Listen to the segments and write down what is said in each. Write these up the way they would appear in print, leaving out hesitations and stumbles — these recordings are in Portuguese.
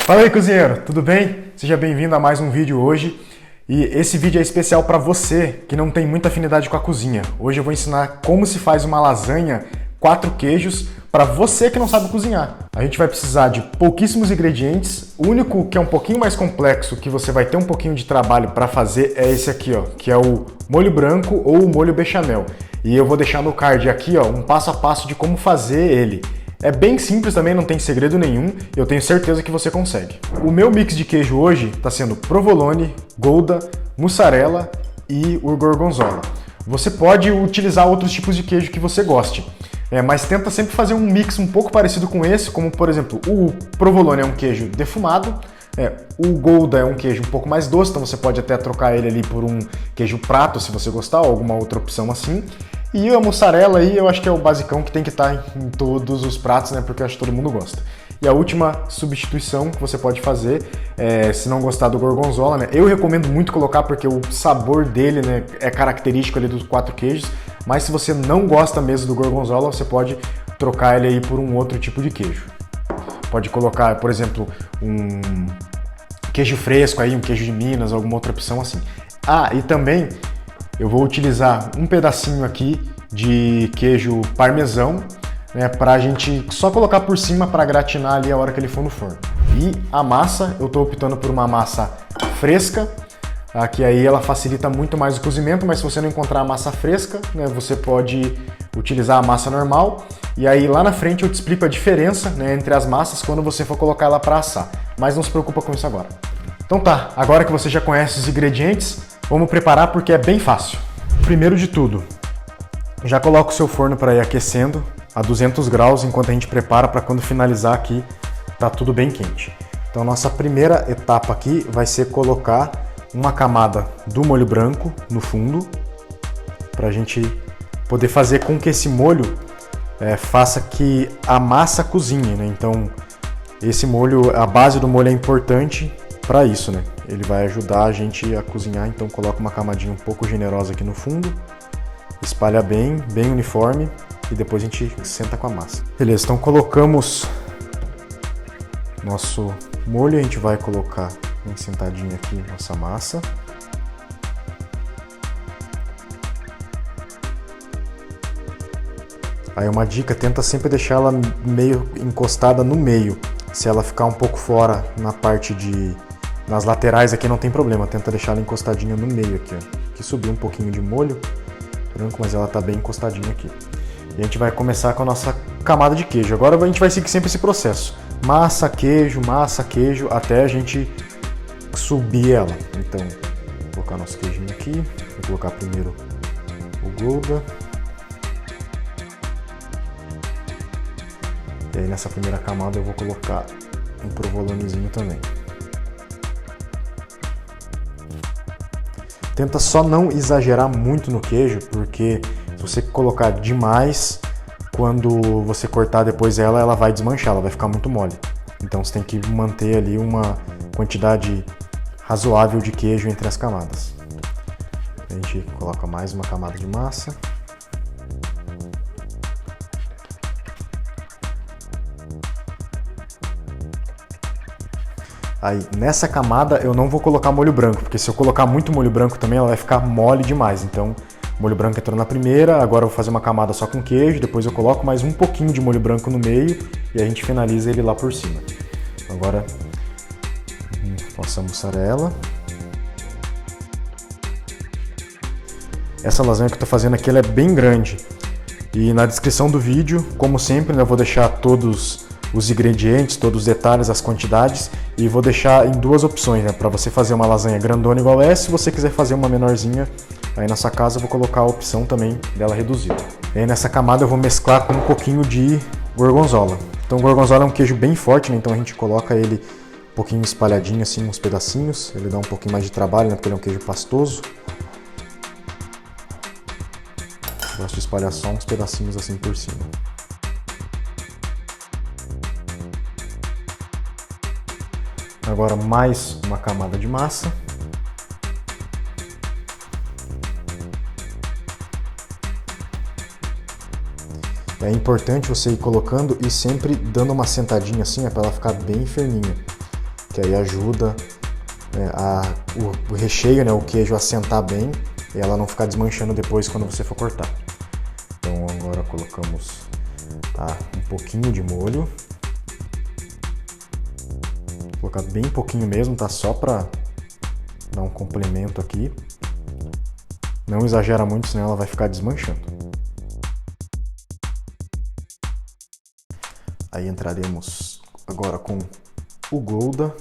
Fala aí, cozinheiro, tudo bem? Seja bem-vindo a mais um vídeo hoje. E esse vídeo é especial para você que não tem muita afinidade com a cozinha. Hoje eu vou ensinar como se faz uma lasanha 4 queijos para você que não sabe cozinhar. A gente vai precisar de pouquíssimos ingredientes. O único que é um pouquinho mais complexo, que você vai ter um pouquinho de trabalho para fazer, é esse aqui, ó, que é o molho branco ou o molho bechamel. E eu vou deixar no card aqui, ó, um passo a passo de como fazer ele. É bem simples também, não tem segredo nenhum, e eu tenho certeza que você consegue. O meu mix de queijo hoje está sendo provolone, gouda, mussarela e o gorgonzola. Você pode utilizar outros tipos de queijo que você goste, mas tenta sempre fazer um mix um pouco parecido com esse, como por exemplo, o provolone é um queijo defumado, o gouda é um queijo um pouco mais doce, então você pode até trocar ele ali por um queijo prato, se você gostar, ou alguma outra opção assim. E a mussarela aí eu acho que é o basicão que tem que estar em todos os pratos, né? Porque eu acho que todo mundo gosta. E a última substituição que você pode fazer, se não gostar do gorgonzola, né? Eu recomendo muito colocar porque o sabor dele, né, é característico ali dos 4 queijos. Mas se você não gosta mesmo do gorgonzola, você pode trocar ele aí por um outro tipo de queijo. Pode colocar, por exemplo, um queijo fresco aí, um queijo de Minas, alguma outra opção assim. Ah, e também eu vou utilizar um pedacinho aqui de queijo parmesão, né, pra gente só colocar por cima para gratinar ali a hora que ele for no forno. E a massa, eu tô optando por uma massa fresca, tá, que aí ela facilita muito mais o cozimento, mas se você não encontrar a massa fresca, né, você pode utilizar a massa normal. E aí lá na frente eu te explico a diferença, né, entre as massas quando você for colocar ela para assar. Mas não se preocupa com isso agora. Então tá, agora que você já conhece os ingredientes, vamos preparar porque é bem fácil. Primeiro de tudo, já coloca o seu forno para ir aquecendo a 200 graus enquanto a gente prepara para quando finalizar aqui tá tudo bem quente. Então nossa primeira etapa aqui vai ser colocar uma camada do molho branco no fundo para a gente poder fazer com que esse molho faça que a massa cozinhe, né? Então esse molho, a base do molho é importante para isso, né? Ele vai ajudar a gente a cozinhar, então coloca uma camadinha um pouco generosa aqui no fundo, espalha bem, bem uniforme e depois a gente senta com a massa. Beleza, então colocamos nosso molho, a gente vai colocar bem sentadinho aqui nossa massa. Aí uma dica, tenta sempre deixar ela meio encostada no meio. Se ela ficar um pouco fora na parte nas laterais aqui não tem problema, tenta deixar ela encostadinha no meio aqui, ó. Aqui subiu um pouquinho de molho branco, mas ela tá bem encostadinha aqui. E a gente vai começar com a nossa camada de queijo. Agora a gente vai seguir sempre esse processo. Massa, queijo, até a gente subir ela. Então, vou colocar nosso queijinho aqui. Vou colocar primeiro o gouda. E aí nessa primeira camada eu vou colocar um provolonezinho também. Tenta só não exagerar muito no queijo, porque se você colocar demais, quando você cortar depois ela vai desmanchar, ela vai ficar muito mole. Então você tem que manter ali uma quantidade razoável de queijo entre as camadas. A gente coloca mais uma camada de massa. Aí, nessa camada eu não vou colocar molho branco, porque se eu colocar muito molho branco também ela vai ficar mole demais. Então, molho branco entrou na primeira, agora eu vou fazer uma camada só com queijo, depois eu coloco mais um pouquinho de molho branco no meio e a gente finaliza ele lá por cima. Agora, nossa mussarela. Essa lasanha que eu tô fazendo aqui ela é bem grande. E na descrição do vídeo, como sempre, né, eu vou deixar todos os ingredientes, todos os detalhes, as quantidades, e vou deixar em duas opções, né, para você fazer uma lasanha grandona igual essa, se você quiser fazer uma menorzinha, aí na sua casa eu vou colocar a opção também dela reduzida. E aí nessa camada eu vou mesclar com um pouquinho de gorgonzola. Então o gorgonzola é um queijo bem forte, né, então a gente coloca ele um pouquinho espalhadinho assim, uns pedacinhos, ele dá um pouquinho mais de trabalho, né, porque ele é um queijo pastoso. Eu gosto de espalhar só uns pedacinhos assim por cima. Agora mais uma camada de massa. É importante você ir colocando e sempre dando uma sentadinha assim, para ela ficar bem firminha. que aí ajuda o recheio, né, o queijo a assentar bem e ela não ficar desmanchando depois quando você for cortar. Então agora colocamos um pouquinho de molho. Vou colocar bem pouquinho mesmo, tá? Só para dar um complemento aqui. Não exagera muito, senão ela vai ficar desmanchando. Aí entraremos agora com o Gouda.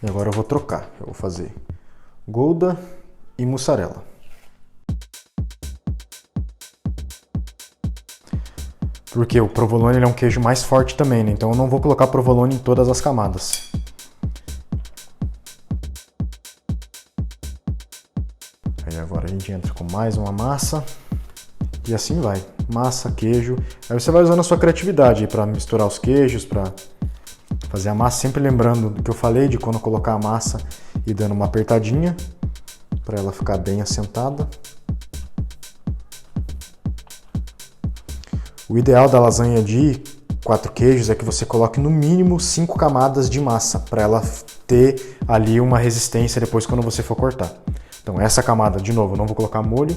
E agora eu vou trocar. Eu vou fazer Gouda e mussarela. Porque o provolone ele é um queijo mais forte também, né? Então eu não vou colocar provolone em todas as camadas. Aí agora a gente entra com mais uma massa. E assim vai. Massa, queijo. Aí você vai usando a sua criatividade para misturar os queijos, para fazer a massa. Sempre lembrando do que eu falei, de quando colocar a massa e dando uma apertadinha, para ela ficar bem assentada. O ideal da lasanha de 4 queijos é que você coloque no mínimo 5 camadas de massa, para ela ter ali uma resistência depois quando você for cortar. Então essa camada, de novo, eu não vou colocar molho,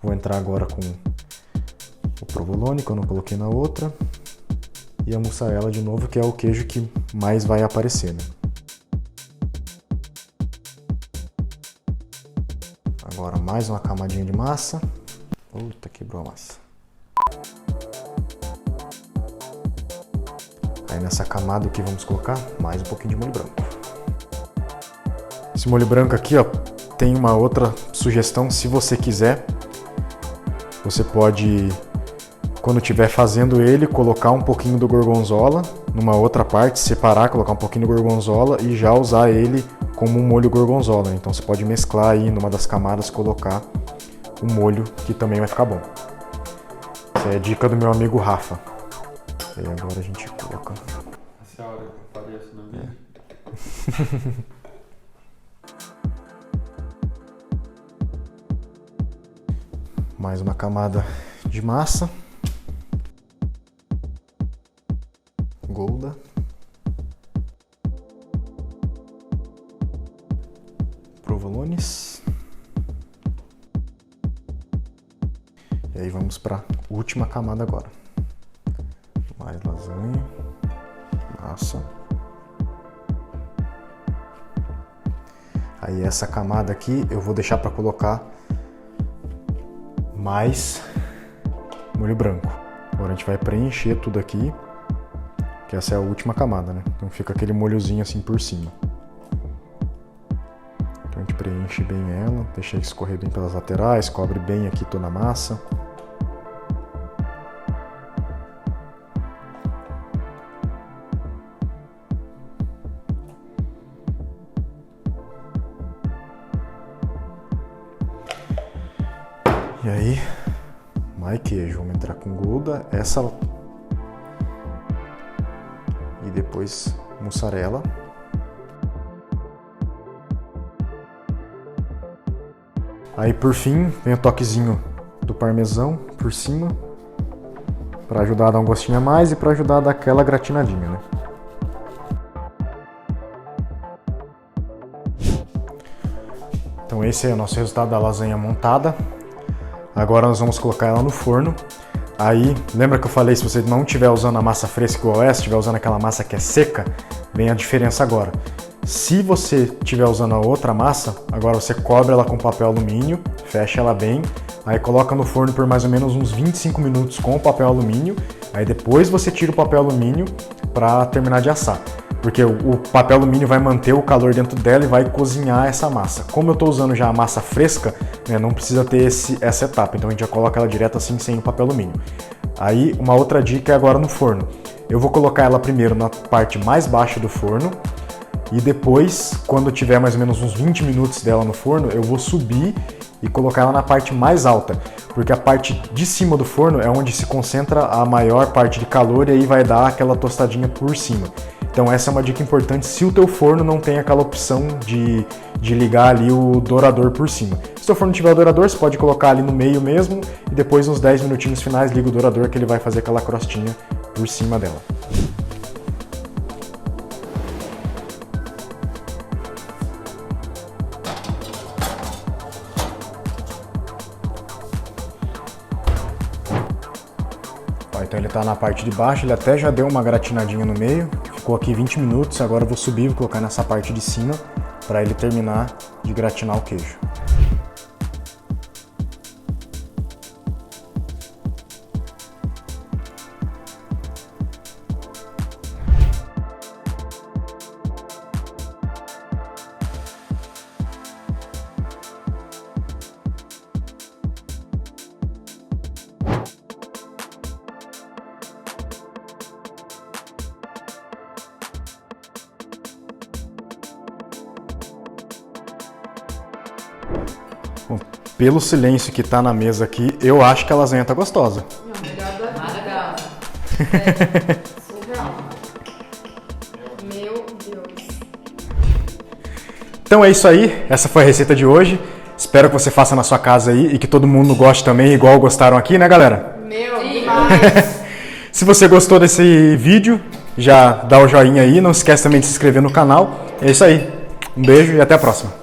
vou entrar agora com o provolone, que eu não coloquei na outra, e a mussarela de novo, que é o queijo que mais vai aparecer, né? Agora mais uma camadinha de massa. Puta, quebrou a massa. Aí nessa camada aqui vamos colocar mais um pouquinho de molho branco. Esse molho branco aqui, ó, tem uma outra sugestão, se você quiser, você pode, quando estiver fazendo ele, colocar um pouquinho do gorgonzola numa outra parte, separar, colocar um pouquinho do gorgonzola e já usar ele como um molho gorgonzola. Então você pode mesclar aí numa das camadas, colocar o molho, que também vai ficar bom. Essa é a dica do meu amigo Rafa. E agora a gente coloca. Essa é a hora que eu apareço no vídeo. Mais uma camada de massa. Gouda. Provolones. E aí vamos para a última camada agora. Mais lasanha. Massa. Aí essa camada aqui eu vou deixar para colocar mais molho branco. Agora a gente vai preencher tudo aqui, que essa é a última camada, né? Então fica aquele molhozinho assim por cima. Então a gente preenche bem ela, deixa escorrer bem pelas laterais, cobre bem aqui toda a massa. E aí, mais queijo, vamos entrar com Gouda, essa e depois mussarela. Aí por fim, vem o toquezinho do parmesão por cima, para ajudar a dar um gostinho a mais e para ajudar a dar aquela gratinadinha, né? Então esse é o nosso resultado da lasanha montada. Agora nós vamos colocar ela no forno. Aí, lembra que eu falei, se você não estiver usando a massa fresca igual essa, estiver usando aquela massa que é seca, vem a diferença agora. Se você estiver usando a outra massa, agora você cobre ela com papel alumínio, fecha ela bem, aí coloca no forno por mais ou menos uns 25 minutos com o papel alumínio, aí depois você tira o papel alumínio para terminar de assar. Porque o papel alumínio vai manter o calor dentro dela e vai cozinhar essa massa. Como eu estou usando já a massa fresca, né, não precisa ter essa etapa, então a gente já coloca ela direto assim, sem o papel alumínio. Aí uma outra dica é agora no forno. Eu vou colocar ela primeiro na parte mais baixa do forno e depois, quando tiver mais ou menos uns 20 minutos dela no forno, eu vou subir e colocar ela na parte mais alta, porque a parte de cima do forno é onde se concentra a maior parte de calor e aí vai dar aquela tostadinha por cima. Então essa é uma dica importante se o teu forno não tem aquela opção de ligar ali o dourador por cima. Se o teu forno tiver o dourador, você pode colocar ali no meio mesmo e depois uns 10 minutinhos finais liga o dourador que ele vai fazer aquela crostinha por cima dela. Ó, então ele tá na parte de baixo, ele até já deu uma gratinadinha no meio. Ficou aqui 20 minutos, agora eu vou subir e vou colocar nessa parte de cima para ele terminar de gratinar o queijo. Bom, pelo silêncio que tá na mesa aqui, eu acho que a lasanha tá gostosa. Não, melhor da vida. Surreal. Meu Deus. Então é isso aí, essa foi a receita de hoje. Espero que você faça na sua casa aí e que todo mundo goste também, igual gostaram aqui, né, galera? Meu, demais. Se você gostou desse vídeo, já dá o joinha aí, não esquece também de se inscrever no canal. É isso aí, um beijo e até a próxima.